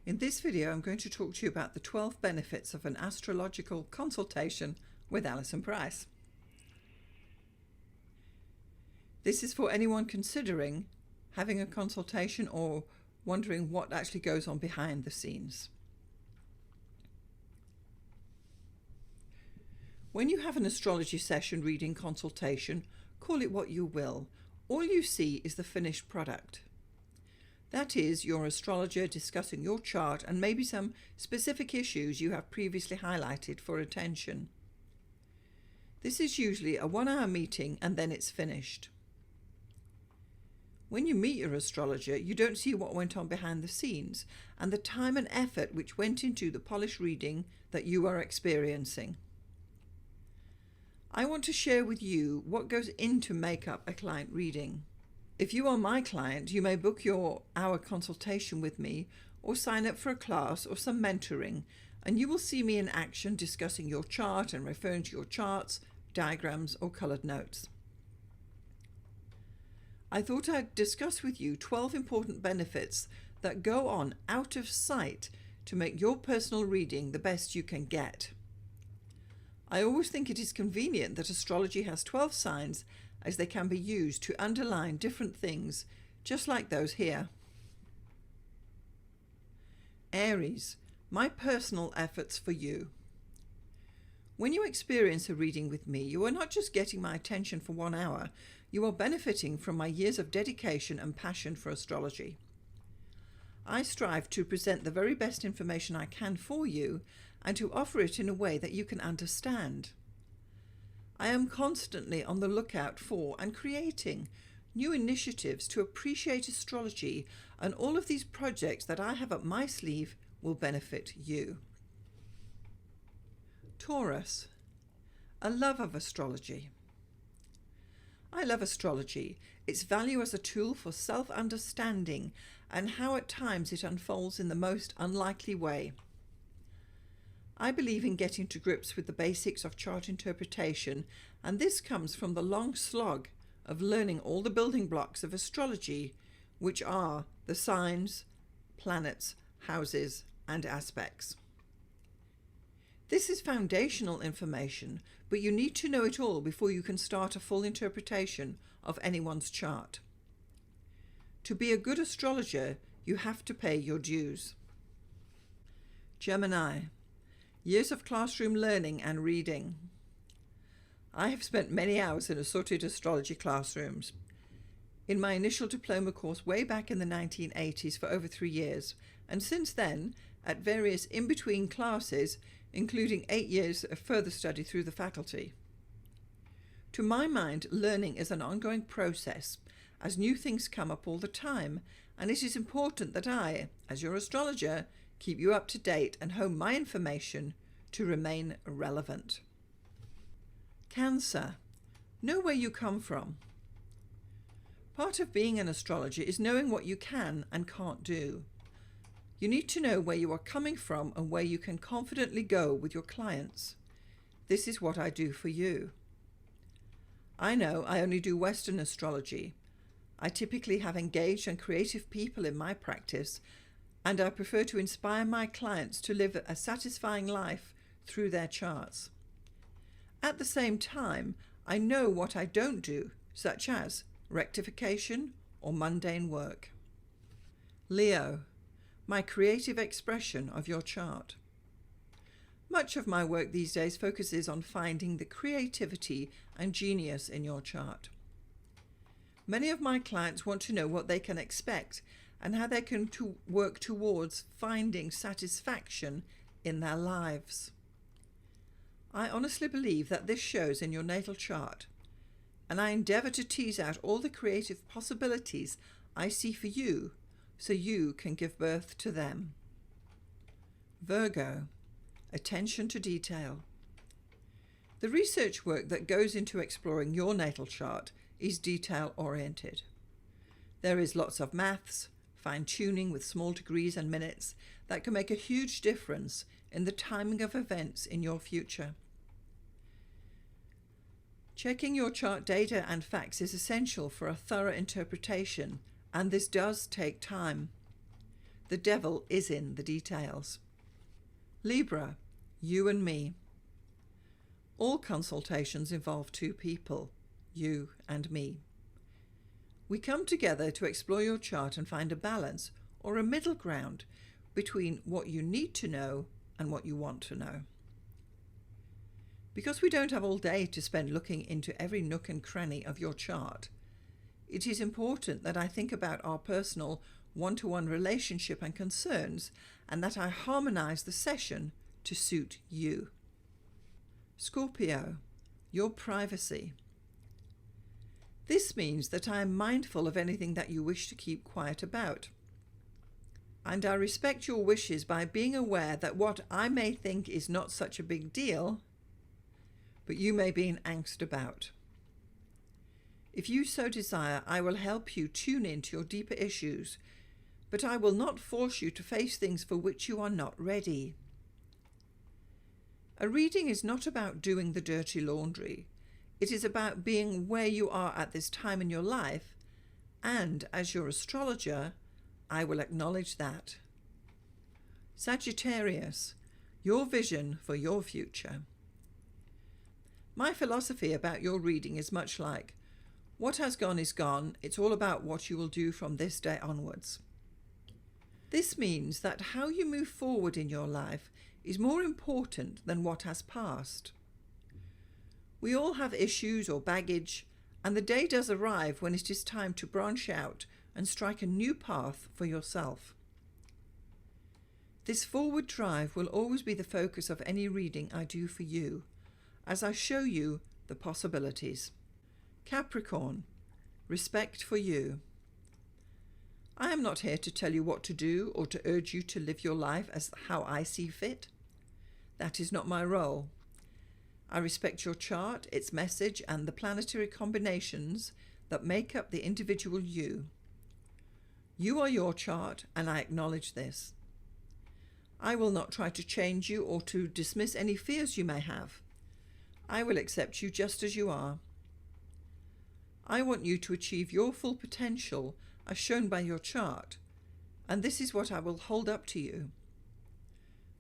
In this video, I'm going to talk to you about the 12 benefits of an astrological consultation with Alison Price. This is for anyone considering having a consultation or wondering what actually goes on behind the scenes. When you have an astrology session, reading, consultation, call it what you will, all you see is the finished product. That is your astrologer discussing your chart and maybe some specific issues you have previously highlighted for attention. This is usually a 1-hour meeting and then it's finished. When you meet your astrologer, you don't see what went on behind the scenes and the time and effort which went into the polished reading that you are experiencing. I want to share with you what goes into make up a client reading. If you are my client, you may book your hour consultation with me or sign up for a class or some mentoring, and you will see me in action discussing your chart and referring to your charts, diagrams or colored notes. I thought I'd discuss with you 12 important benefits that go on out of sight to make your personal reading the best you can get. I always think it is convenient that astrology has 12 signs, as they can be used to underline different things, just like those here. Aries, my personal efforts for you. When you experience a reading with me, you are not just getting my attention for 1 hour, you are benefiting from my years of dedication and passion for astrology. I strive to present the very best information I can for you and to offer it in a way that you can understand. I am constantly on the lookout for and creating new initiatives to appreciate astrology, and all of these projects that I have up my sleeve will benefit you. Taurus, a love of astrology. I love astrology, its value as a tool for self-understanding and how at times it unfolds in the most unlikely way. I believe in getting to grips with the basics of chart interpretation, and this comes from the long slog of learning all the building blocks of astrology, which are the signs, planets, houses, and aspects. This is foundational information, but you need to know it all before you can start a full interpretation of anyone's chart. To be a good astrologer, you have to pay your dues. Gemini, years of classroom learning and reading. I have spent many hours in assorted astrology classrooms. In my initial diploma course way back in the 1980s for over 3 years, and since then at various in-between classes, including 8 years of further study through the faculty. To my mind, learning is an ongoing process, as new things come up all the time, and it is important that I, as your astrologer, keep you up to date and hone my information to remain relevant. Cancer, know where you come from. Part of being an astrologer is knowing what you can and can't do. You need to know where you are coming from and where you can confidently go with your clients. This is what I do for you. I know I only do Western astrology. I typically have engaged and creative people in my practice, and I prefer to inspire my clients to live a satisfying life through their charts. At the same time, I know what I don't do, such as rectification or mundane work. Leo, my creative expression of your chart. Much of my work these days focuses on finding the creativity and genius in your chart. Many of my clients want to know what they can expect and how they can work towards finding satisfaction in their lives. I honestly believe that this shows in your natal chart, and I endeavour to tease out all the creative possibilities I see for you so you can give birth to them. Virgo, attention to detail. The research work that goes into exploring your natal chart is detail-oriented. There is lots of maths, fine-tuning with small degrees and minutes that can make a huge difference in the timing of events in your future. Checking your chart data and facts is essential for a thorough interpretation, and this does take time. The devil is in the details. Libra, you and me. All consultations involve two people, you and me. We come together to explore your chart and find a balance or a middle ground between what you need to know and what you want to know. Because we don't have all day to spend looking into every nook and cranny of your chart, it is important that I think about our personal one-to-one relationship and concerns, and that I harmonize the session to suit you. Scorpio, your privacy. This means that I am mindful of anything that you wish to keep quiet about. And I respect your wishes by being aware that what I may think is not such a big deal, but you may be in angst about. If you so desire, I will help you tune into your deeper issues, but I will not force you to face things for which you are not ready. A reading is not about doing the dirty laundry. It is about being where you are at this time in your life, and as your astrologer, I will acknowledge that. Sagittarius, your vision for your future. My philosophy about your reading is much like, what has gone is gone, it's all about what you will do from this day onwards. This means that how you move forward in your life is more important than what has passed. We all have issues or baggage, and the day does arrive when it is time to branch out and strike a new path for yourself. This forward drive will always be the focus of any reading I do for you, as I show you the possibilities. Capricorn, respect for you. I am not here to tell you what to do or to urge you to live your life as how I see fit. That is not my role. I respect your chart, its message, and the planetary combinations that make up the individual you. You are your chart, and I acknowledge this. I will not try to change you or to dismiss any fears you may have. I will accept you just as you are. I want you to achieve your full potential as shown by your chart, and this is what I will hold up to you.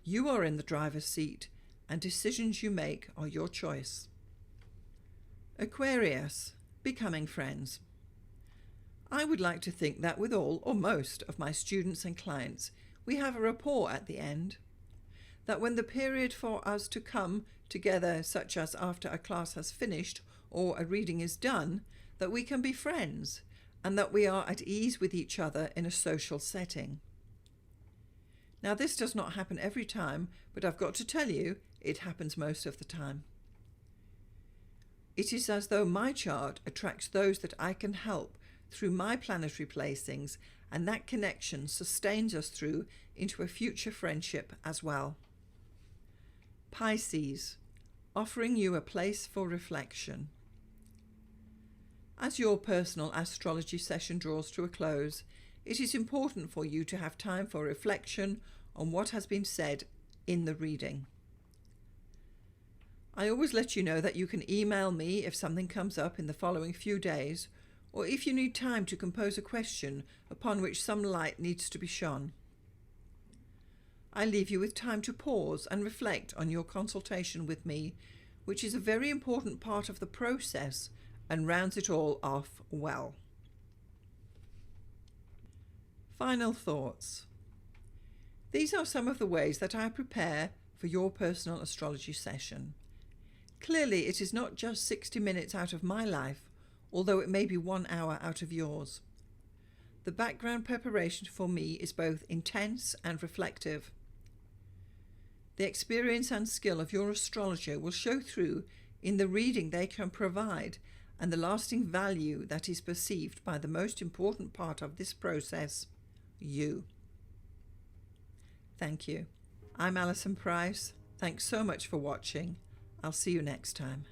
You are in the driver's seat, and decisions you make are your choice. Aquarius, becoming friends. I would like to think that with all or most of my students and clients, we have a rapport at the end. That when the period for us to come together, such as after a class has finished or a reading is done, that we can be friends, and that we are at ease with each other in a social setting. Now, this does not happen every time, but I've got to tell you, it happens most of the time. It is as though my chart attracts those that I can help through my planetary placings, and that connection sustains us through into a future friendship as well. Pisces, offering you a place for reflection. As your personal astrology session draws to a close, it is important for you to have time for reflection on what has been said in the reading. I always let you know that you can email me if something comes up in the following few days, or if you need time to compose a question upon which some light needs to be shone. I leave you with time to pause and reflect on your consultation with me, which is a very important part of the process and rounds it all off well. Final thoughts. These are some of the ways that I prepare for your personal astrology session. Clearly, it is not just 60 minutes out of my life, although it may be 1 hour out of yours. The background preparation for me is both intense and reflective. The experience and skill of your astrologer will show through in the reading they can provide and the lasting value that is perceived by the most important part of this process, you. Thank you. I'm Alison Price. Thanks so much for watching. I'll see you next time.